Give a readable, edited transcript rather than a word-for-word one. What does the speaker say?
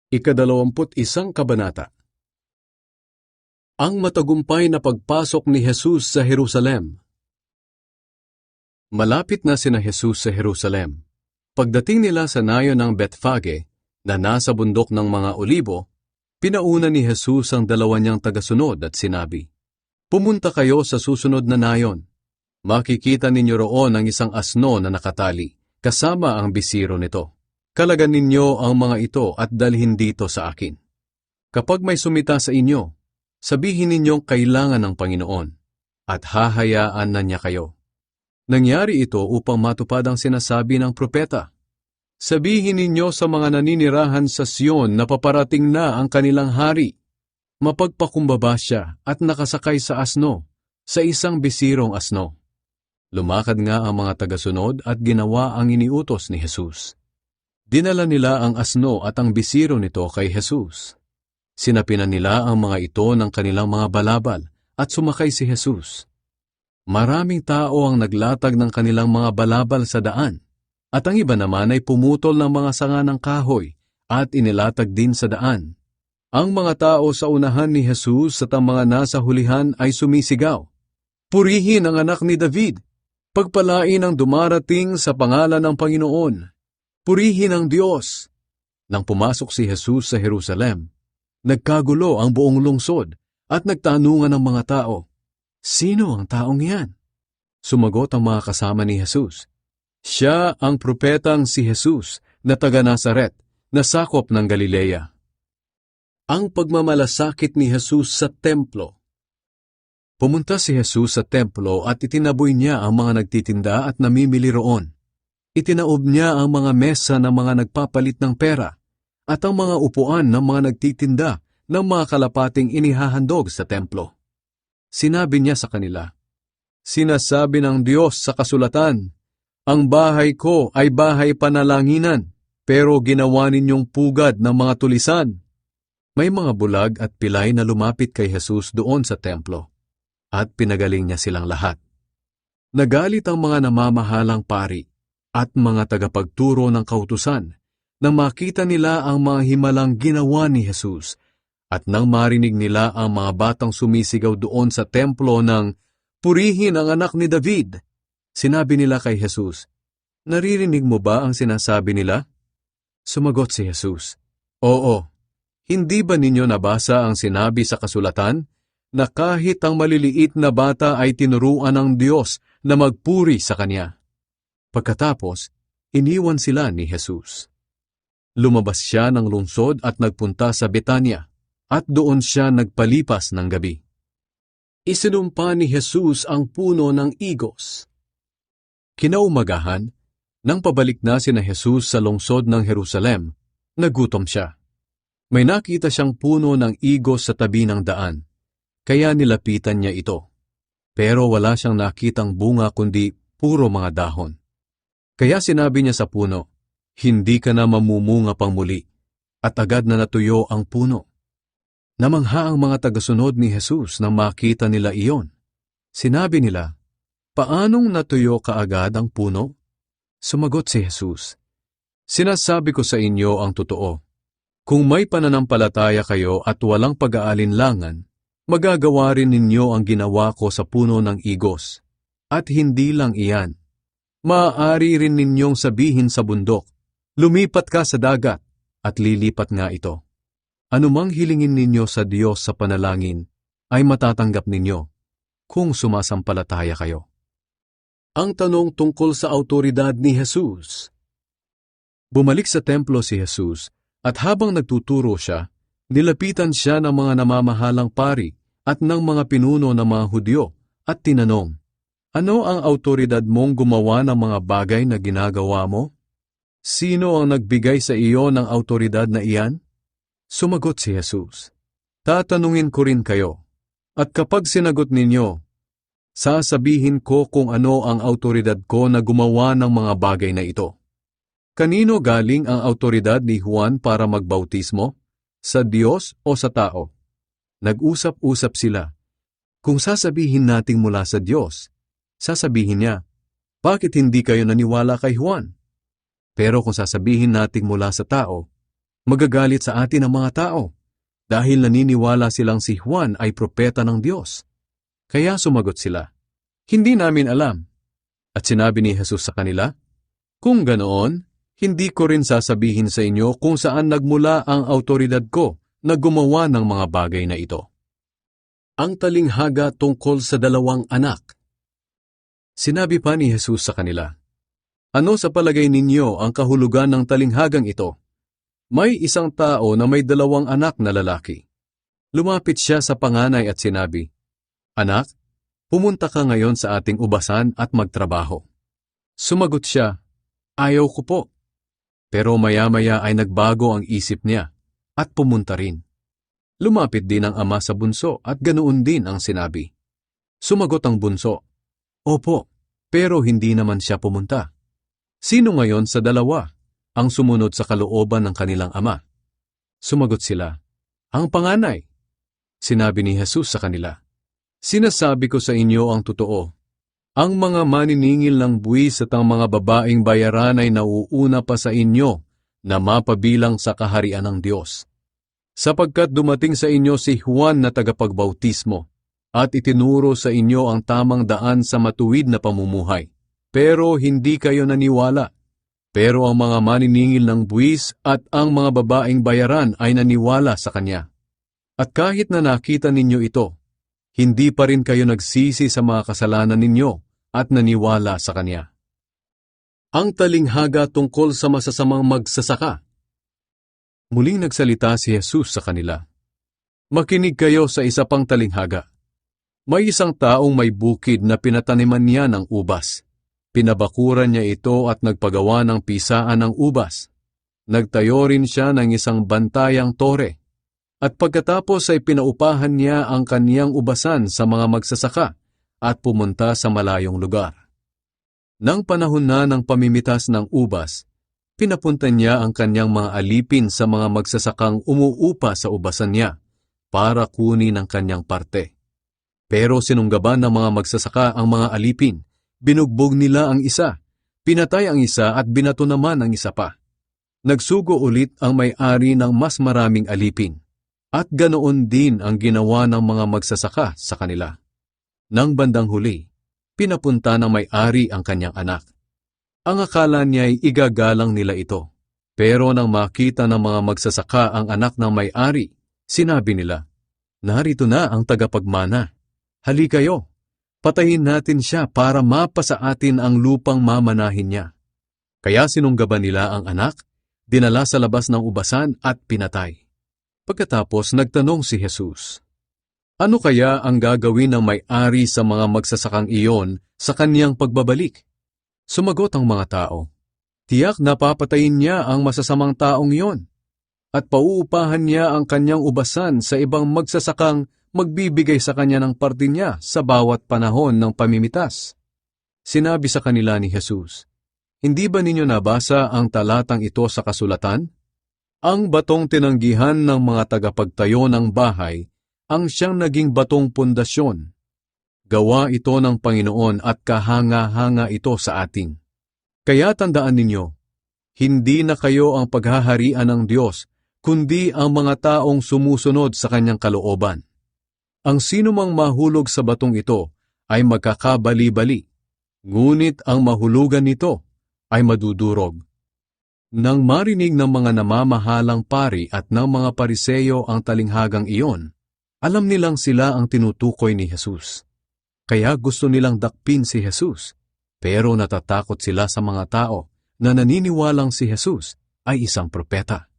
Ika-21 Kabanata. Ang matagumpay na pagpasok ni Jesus sa Jerusalem. Malapit na sina Jesus sa Jerusalem. Pagdating nila sa nayon ng Bethfage, na nasa bundok ng mga Olibo, pinauna ni Jesus ang dalawa niyang tagasunod at sinabi, "Pumunta kayo sa susunod na nayon. Makikita ninyo roon ang isang asno na nakatali, kasama ang bisiro nito. Kalagan ninyo ang mga ito at dalhin dito sa akin. Kapag may sumita sa inyo, sabihin ninyong kailangan ng Panginoon, at hahayaan na niya kayo." Nangyari ito upang matupad ang sinasabi ng propeta. "Sabihin ninyo sa mga naninirahan sa Sion na paparating na ang kanilang hari. Mapagpakumbaba siya at nakasakay sa asno, sa isang bisirong asno." Lumakad nga ang mga tagasunod at ginawa ang iniutos ni Jesus. Dinala nila ang asno at ang bisiro nito kay Jesus. Sinapinan nila ang mga ito ng kanilang mga balabal at sumakay si Jesus. Maraming tao ang naglatag ng kanilang mga balabal sa daan, at ang iba naman ay pumutol ng mga sanga ng kahoy at inilatag din sa daan. Ang mga tao sa unahan ni Jesus at ang mga nasa hulihan ay sumisigaw, "Purihin ang anak ni David! Pagpalain ang dumarating sa pangalan ng Panginoon! Purihin ang Diyos!" Nang pumasok si Jesus sa Jerusalem, nagkagulo ang buong lungsod at nagtanungan ng mga tao, "Sino ang taong iyan?" Sumagot ang mga kasama ni Jesus, "Siya ang propetang si Jesus na taga Nazaret, na sakop ng Galilea." Ang pagmamalasakit ni Jesus sa templo. Pumunta si Jesus sa templo at itinaboy niya ang mga nagtitinda at namimili roon. Itinaob niya ang mga mesa ng mga nagpapalit ng pera at ang mga upuan ng mga nagtitinda ng mga kalapating inihahandog sa templo. Sinabi niya sa kanila, "Sinasabi ng Diyos sa kasulatan, 'Ang bahay ko ay bahay panalanginan, pero ginawa ninyong pugad ng mga tulisan.'" May mga bulag at pilay na lumapit kay Jesus doon sa templo, at pinagaling niya silang lahat. Nagalit ang mga namamahalang pari at mga tagapagturo ng kautusan nang makita nila ang mga himalang ginawa ni Jesus at nang marinig nila ang mga batang sumisigaw doon sa templo ng, "Purihin ang anak ni David." Sinabi nila kay Jesus, "Naririnig mo ba ang sinasabi nila?" Sumagot si Jesus, "Oo, hindi ba ninyo nabasa ang sinabi sa kasulatan na kahit ang maliliit na bata ay tinuruan ng Diyos na magpuri sa Kanya?" Pagkatapos, iniwan sila ni Jesus. Lumabas siya ng lungsod at nagpunta sa Betania, at doon siya nagpalipas ng gabi. Isinumpa ni Jesus ang puno ng igos. Kinaumagahan, nang pabalik na sina Jesus sa lungsod ng Jerusalem, nagutom siya. May nakita siyang puno ng igos sa tabi ng daan, kaya nilapitan niya ito. Pero wala siyang nakitang bunga kundi puro mga dahon. Kaya sinabi niya sa puno, "Hindi ka na mamumunga pang muli," at agad na natuyo ang puno. Namangha ang mga tagasunod ni Jesus nang makita nila iyon. Sinabi nila, "Paanong natuyo kaagad ang puno?" Sumagot si Jesus, "Sinasabi ko sa inyo ang totoo. Kung may pananampalataya kayo at walang pag-aalinlangan, magagawa rin ninyo ang ginawa ko sa puno ng igos. At hindi lang iyan. Maaari rin ninyong sabihin sa bundok, 'Lumipat ka sa dagat,' at lilipat nga ito. Anumang hilingin ninyo sa Diyos sa panalangin, ay matatanggap ninyo, kung sumasampalataya kayo." Ang tanong tungkol sa awtoridad ni Jesus. Bumalik sa templo si Jesus, at habang nagtuturo siya, nilapitan siya ng mga namamahalang pari at ng mga pinuno ng mga Hudyo, at tinanong, "Ano ang awtoridad mong gumawa ng mga bagay na ginagawa mo? Sino ang nagbigay sa iyo ng awtoridad na iyan?" Sumagot si Jesus, "Tatanungin ko rin kayo, at kapag sinagot ninyo, sasabihin ko kung ano ang awtoridad ko na gumawa ng mga bagay na ito. Kanino galing ang awtoridad ni Juan para magbautismo? Sa Diyos o sa tao?" Nag-usap-usap sila. Kung sasabihin nating mula sa Diyos, sasabihin niya, "Bakit hindi kayo naniwala kay Juan?" Pero kung sasabihin nating mula sa tao, Magagalit sa atin ang mga tao dahil naniniwala silang si Juan ay propeta ng Diyos. Kaya sumagot sila, "Hindi namin alam." At sinabi ni Jesus sa kanila, "Kung ganoon, hindi ko rin sasabihin sa inyo kung saan nagmula ang autoridad ko na gumawa ng mga bagay na ito." Ang talinghaga tungkol sa dalawang anak. Sinabi pa ni Jesus sa kanila, "Ano sa palagay ninyo ang kahulugan ng talinghagang ito? May isang tao na may 2 anak na lalaki. Lumapit siya sa panganay at sinabi, 'Anak, pumunta ka ngayon sa ating ubasan at magtrabaho.' Sumagot siya, 'Ayaw ko po.' Pero maya-maya ay nagbago ang isip niya at pumunta rin. Lumapit din ang ama sa bunso at ganoon din ang sinabi. Sumagot ang bunso, 'Opo, pero hindi naman siya pumunta.' Sino ngayon sa 2 ang sumunod sa kalooban ng kanilang ama? Sumagot sila, 'Ang panganay.' Sinabi ni Jesus sa kanila, 'Sinasabi ko sa inyo ang totoo. Ang mga maniningil ng buwis at ang mga babaeng bayaran ay nauuna pa sa inyo na mapabilang sa kaharian ng Diyos. Sapagkat dumating sa inyo si Juan na tagapagbautismo at itinuro sa inyo ang tamang daan sa matuwid na pamumuhay. Pero hindi kayo naniwala. Pero ang mga maniningil ng buwis at ang mga babaeng bayaran ay naniwala sa kanya. At kahit na nakita ninyo ito, hindi pa rin kayo nagsisi sa mga kasalanan ninyo at naniwala sa kanya." Ang talinghaga tungkol sa masasamang magsasaka. Muling nagsalita si Jesus sa kanila, "Makinig kayo sa isa pang talinghaga. May isang taong may bukid na pinataniman niya ng ubas. Pinabakuran niya ito at nagpagawa ng pisaan ng ubas. Nagtayo rin siya ng isang bantayang tore. At pagkatapos ay pinaupahan niya ang kaniyang ubasan sa mga magsasaka at pumunta sa malayong lugar. Nang panahon na ng pamimitas ng ubas, pinapunta niya ang kanyang mga alipin sa mga magsasakang umuupa sa ubasan niya para kunin ang kanyang parte. Pero sinunggaban ng mga magsasaka ang mga alipin, binugbog nila ang isa, pinatay ang isa at binato naman ang isa pa. Nagsugo ulit ang may-ari ng mas maraming alipin, at ganoon din ang ginawa ng mga magsasaka sa kanila. Nang bandang huli, pinapunta ng may-ari ang kanyang anak. Ang akala niya ay igagalang nila ito. Pero nang makita ng mga magsasaka ang anak ng may-ari, sinabi nila, "Narito na ang tagapagmana. Hali kayo, patayin natin siya para mapasa atin ang lupang mamanahin niya." Kaya sinunggaban nila ang anak, dinala sa labas ng ubasan at pinatay. Pagkatapos nagtanong si Jesus, "Ano kaya ang gagawin ng may-ari sa mga magsasakang iyon sa kaniyang pagbabalik?" Sumagot ang mga tao, "Tiyak na papatayin niya ang masasamang taong iyon, at pauupahan niya ang kanyang ubasan sa ibang magsasakang magbibigay sa kanya ng parte niya sa bawat panahon ng pamimitas." Sinabi sa kanila ni Jesus, "Hindi ba ninyo nabasa ang talatang ito sa kasulatan? Ang batong tinanggihan ng mga tagapagtayo ng bahay ang siyang naging batong pundasyon. Gawa ito ng Panginoon at kahanga-hanga ito sa atin. Kaya tandaan ninyo, hindi na kayo ang paghaharian ng Diyos, kundi ang mga taong sumusunod sa kanyang kalooban. Ang sinumang mahulog sa batong ito ay magkakabali-bali, ngunit ang mahulugan nito ay madudurog." Nang marinig ng mga namamahalang pari at ng mga Pariseyo ang talinghagang iyon, alam nilang sila ang tinutukoy ni Jesus. Kaya gusto nilang dakpin si Jesus, pero natatakot sila sa mga tao na naniniwalang si Jesus ay isang propeta.